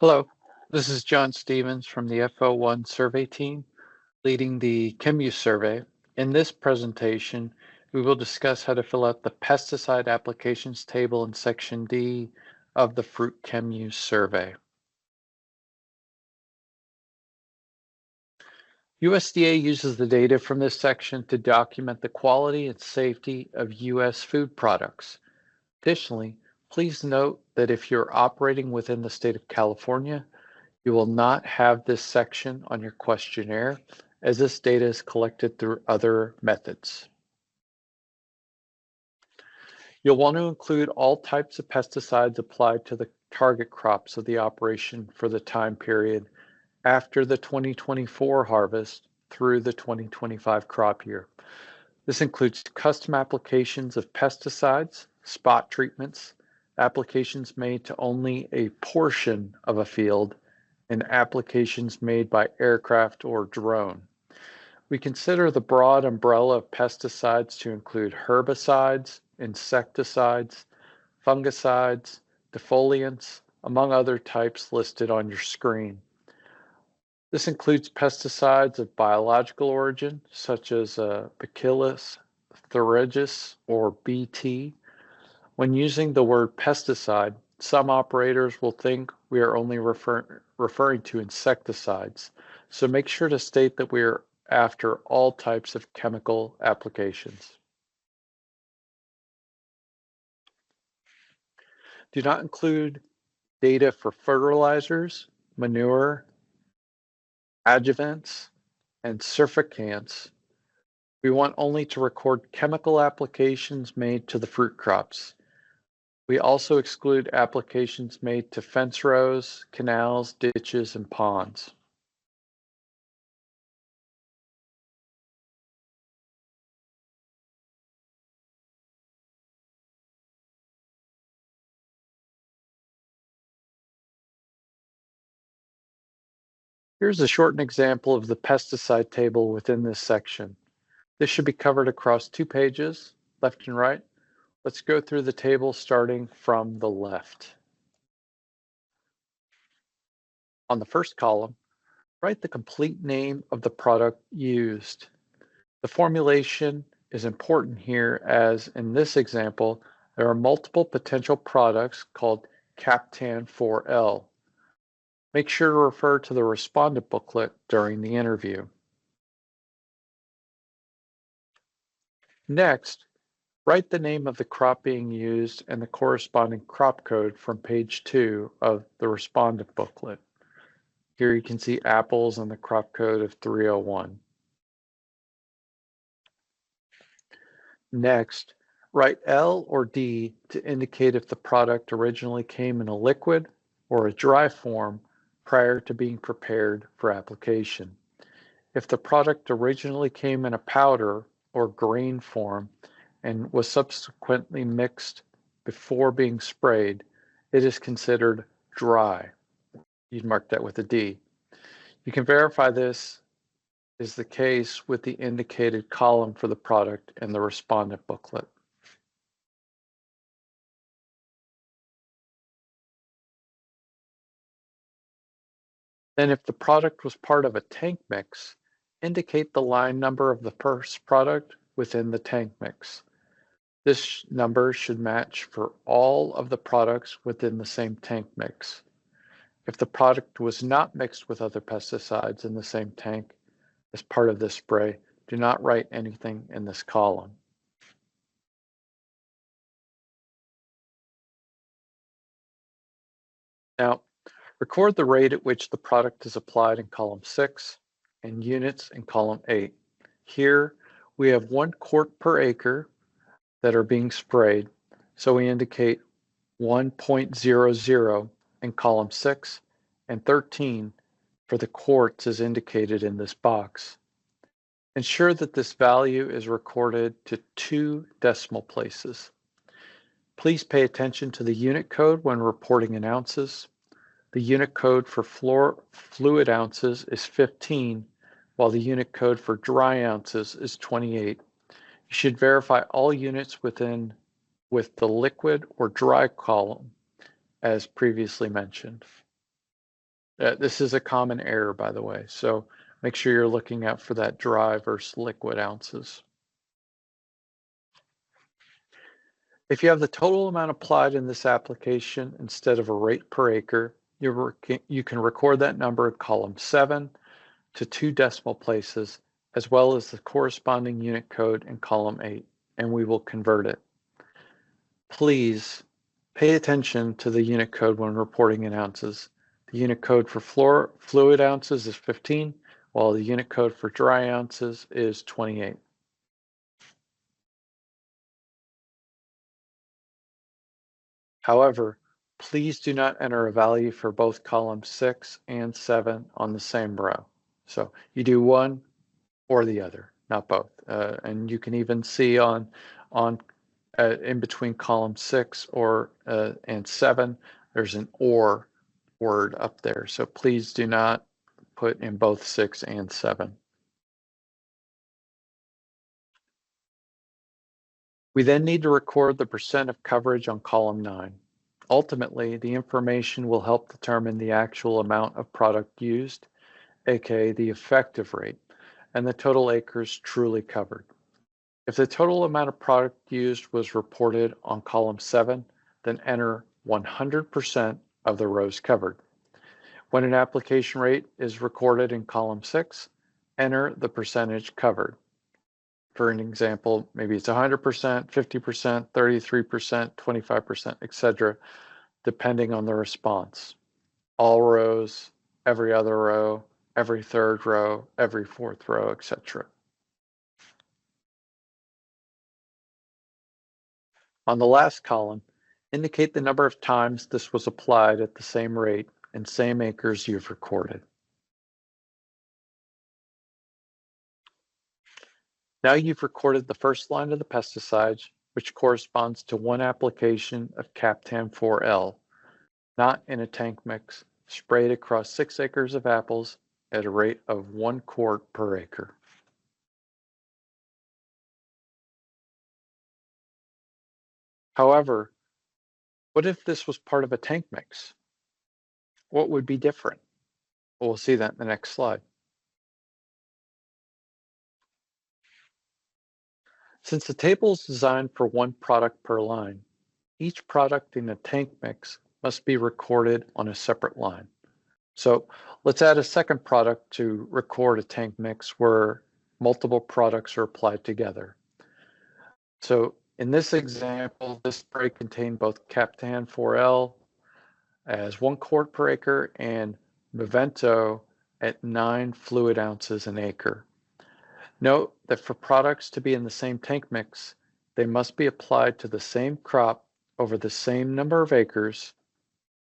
Hello, this is John Stevens from the FO1 survey team leading the ChemUse survey. In this presentation, we will discuss how to fill out the pesticide applications table in section D of the Fruit ChemUse survey. USDA uses the data from this section to document the quality and safety of U.S. food products. Additionally, please note that if you're operating within the state of California, you will not have this section on your questionnaire as this data is collected through other methods. You'll want to include all types of pesticides applied to the target crops of the operation for the time period after the 2024 harvest through the 2025 crop year. This includes custom applications of pesticides, spot treatments, applications made to only a portion of a field, and applications made by aircraft or drone. We consider the broad umbrella of pesticides to include herbicides, insecticides, fungicides, defoliants, among other types listed on your screen. This includes pesticides of biological origin, such as Bacillus thuringiensis or BT. When using the word pesticide, some operators will think we are only referring to insecticides, so make sure to state that we are after all types of chemical applications. Do not include data for fertilizers, manure, adjuvants, and surfactants. We want only to record chemical applications made to the fruit crops. We also exclude applications made to fence rows, canals, ditches, and ponds. Here's a shortened example of the pesticide table within this section. This should be covered across 2 pages, left and right. Let's go through the table starting from the left. On the first column, write the complete name of the product used. The formulation is important here as in this example, there are multiple potential products called Captan 4L. Make sure to refer to the respondent booklet during the interview. Next, write the name of the crop being used and the corresponding crop code from page 2 of the respondent booklet. Here you can see apples and the crop code of 301. Next, write L or D to indicate if the product originally came in a liquid or a dry form prior to being prepared for application. If the product originally came in a powder or grain form and was subsequently mixed before being sprayed, it is considered dry. You'd mark that with a D. You can verify this is the case with the indicated column for the product in the respondent booklet. Then if the product was part of a tank mix, indicate the line number of the first product within the tank mix. This number should match for all of the products within the same tank mix. If the product was not mixed with other pesticides in the same tank as part of this spray, do not write anything in this column. Now, record the rate at which the product is applied in column 6 and units in column 8. Here, we have 1 quart per acre that are being sprayed, so we indicate 1.00 in column 6 and 13 for the quarts as indicated in this box. Ensure that this value is recorded to 2 decimal places. Please pay attention to the unit code when reporting in ounces. The unit code for fluid ounces is 15, while the unit code for dry ounces is 28. You should verify all units with the liquid or dry column as previously mentioned. This is a common error, by the way, so make sure you're looking out for that dry versus liquid ounces. If you have the total amount applied in this application instead of a rate per acre, you can record that number in column 7 to 2 decimal places, as well as the corresponding unit code in column 8, and we will convert it. Please pay attention to the unit code when reporting in ounces. The unit code for fluid ounces is 15, while the unit code for dry ounces is 28. However, please do not enter a value for both columns 6 and 7 on the same row. So you do one or the other, not both. And you can even see on in between column 6 and 7, there's an or word up there. So please do not put in both 6 and 7. We then need to record the percent of coverage on column 9. Ultimately, the information will help determine the actual amount of product used, aka the effective rate, and the total acres truly covered. If the total amount of product used was reported on column 7, then enter 100% of the rows covered. When an application rate is recorded in column 6, enter the percentage covered. For an example, maybe it's 100%, 50%, 33%, 25%, etc., depending on the response. All rows, every other row, every third row, every fourth row, etc. On the last column, indicate the number of times this was applied at the same rate and same acres you've recorded. Now you've recorded the first line of the pesticides, which corresponds to one application of Captan 4L, not in a tank mix, sprayed across 6 acres of apples at a rate of 1 quart per acre. However, what if this was part of a tank mix? What would be different? Well, we'll see that in the next slide. Since the table is designed for one product per line, each product in a tank mix must be recorded on a separate line. So let's add a second product to record a tank mix where multiple products are applied together. So in this example, this spray contained both Captan 4L as 1 quart per acre and Movento at 9 fluid ounces an acre. Note that for products to be in the same tank mix, they must be applied to the same crop over the same number of acres,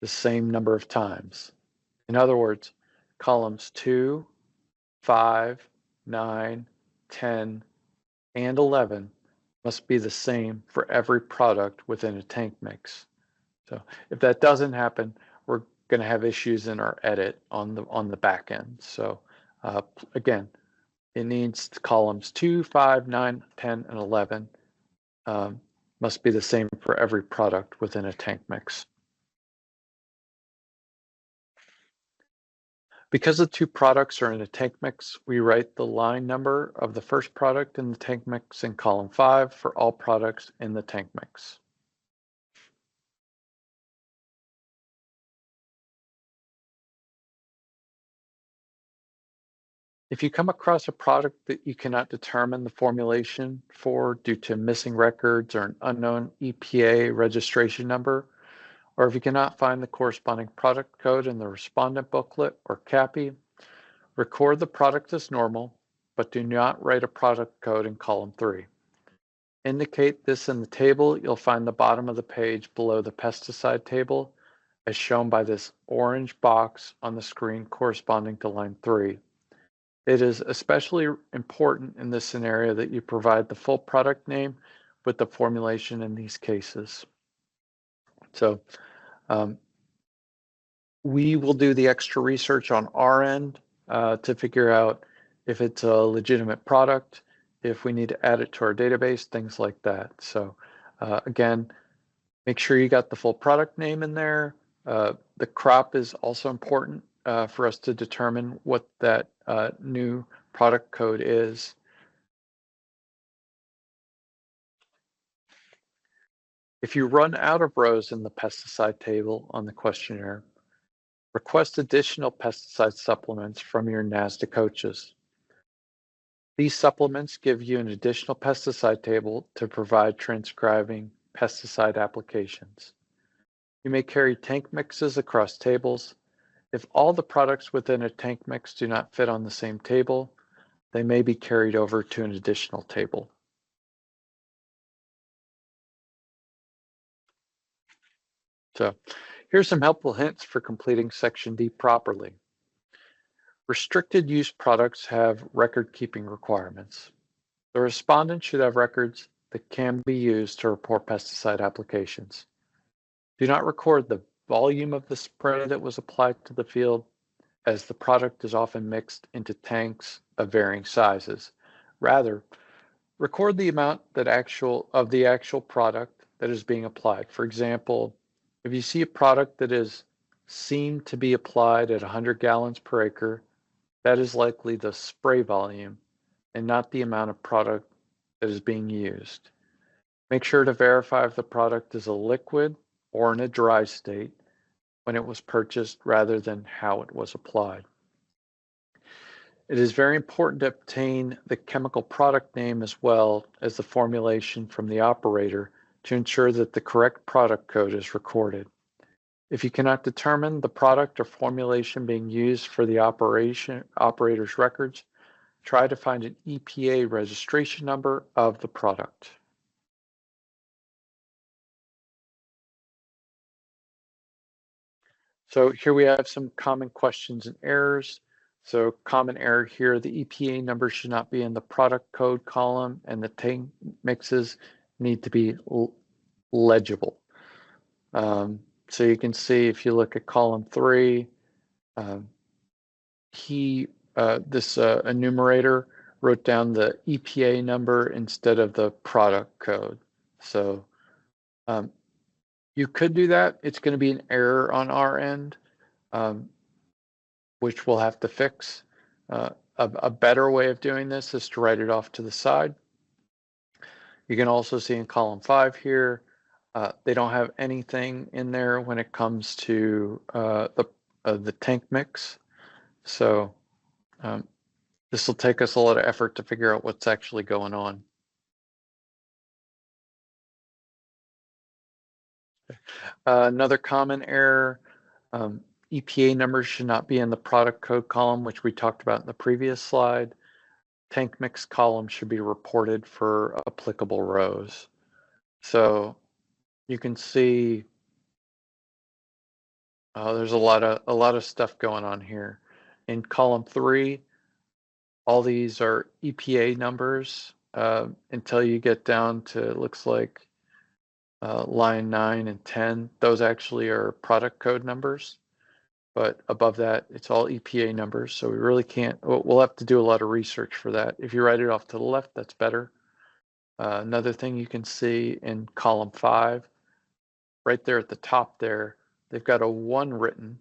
the same number of times. In other words, columns 2, 5, 9, 10, and 11 must be the same for every product within a tank mix. So if that doesn't happen, we're going to have issues in our edit on the back end. So again, it needs columns 2, 5, 9, 10, and 11 must be the same for every product within a tank mix. Because the 2 products are in a tank mix, we write the line number of the first product in the tank mix in column 5 for all products in the tank mix. If you come across a product that you cannot determine the formulation for due to missing records or an unknown EPA registration number, or if you cannot find the corresponding product code in the respondent booklet or CAPI, record the product as normal, but do not write a product code in column 3. Indicate this in the table you'll find the bottom of the page below the pesticide table, as shown by this orange box on the screen corresponding to line 3. It is especially important in this scenario that you provide the full product name with the formulation in these cases. So we will do the extra research on our end to figure out if it's a legitimate product, if we need to add it to our database, things like that. So again, make sure you got the full product name in there. The crop is also important. for us to determine what that new product code is. If you run out of rows in the pesticide table on the questionnaire, request additional pesticide supplements from your NASDA coaches. These supplements give you an additional pesticide table to provide transcribing pesticide applications. You may carry tank mixes across tables. If all the products within a tank mix do not fit on the same table, they may be carried over to an additional table. So here's some helpful hints for completing Section D properly. Restricted use products have record-keeping requirements. The respondent should have records that can be used to report pesticide applications. Do not record the volume of the spray that was applied to the field, as the product is often mixed into tanks of varying sizes. Rather, record the amount of the actual product that is being applied. For example, if you see a product that is seen to be applied at 100 gallons per acre, that is likely the spray volume and not the amount of product that is being used. Make sure to verify if the product is a liquid or in a dry state when it was purchased rather than how it was applied. It is very important to obtain the chemical product name as well as the formulation from the operator to ensure that the correct product code is recorded. If you cannot determine the product or formulation being used for the operator's records, try to find an EPA registration number of the product. So here we have some common questions and errors. So common error here, the EPA number should not be in the product code column, and the tank mixes need to be legible. So you can see if you look at column 3, this enumerator wrote down the EPA number instead of the product code. So you could do that. It's going to be an error on our end, which we'll have to fix. A better way of doing this is to write it off to the side. You can also see in column 5 here, they don't have anything in there when it comes to the tank mix. So this will take us a lot of effort to figure out what's actually going on. Another common error, EPA numbers should not be in the product code column, which we talked about in the previous slide. Tank mix column should be reported for applicable rows. So you can see there's a lot of stuff going on here. In column 3, all these are EPA numbers until you get down to, it looks like line 9 and 10. Those actually are product code numbers, but above that, it's all EPA numbers. So we really can't, we'll have to do a lot of research for that. If you write it off to the left, that's better. Another thing you can see in column 5, right there at the top there, they've got a 1 written,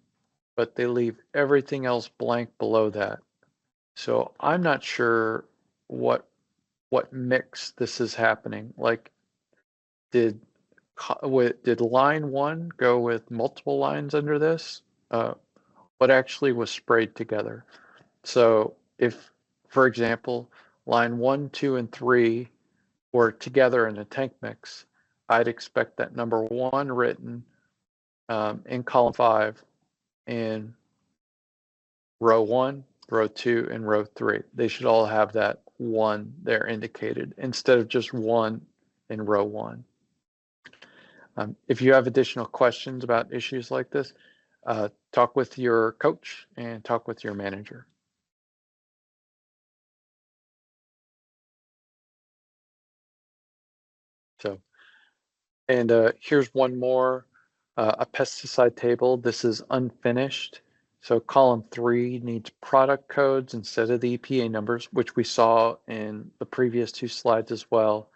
but they leave everything else blank below that. So I'm not sure what mix this is happening. Like, did line 1 go with multiple lines under this? What actually was sprayed together? So if, for example, line 1, 2, and 3 were together in a tank mix, I'd expect that number 1 written in column 5 in row 1, row 2, and row 3. They should all have that 1 there indicated instead of just 1 in row 1. If you have additional questions about issues like this, talk with your coach and talk with your manager. So, and here's one more, a pesticide table. This is unfinished. So column 3 needs product codes instead of the EPA numbers, which we saw in the previous 2 slides as well.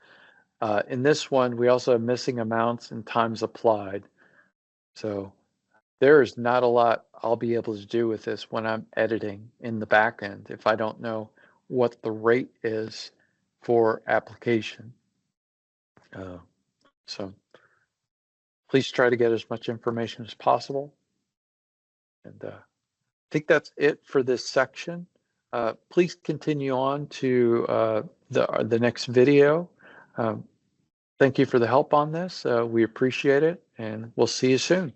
In this one, we also have missing amounts and times applied. So there is not a lot I'll be able to do with this when I'm editing in the back end if I don't know what the rate is for application. So please try to get as much information as possible. And I think that's it for this section. Please continue on to the next video. Thank you for the help on this. We appreciate it, and we'll see you soon.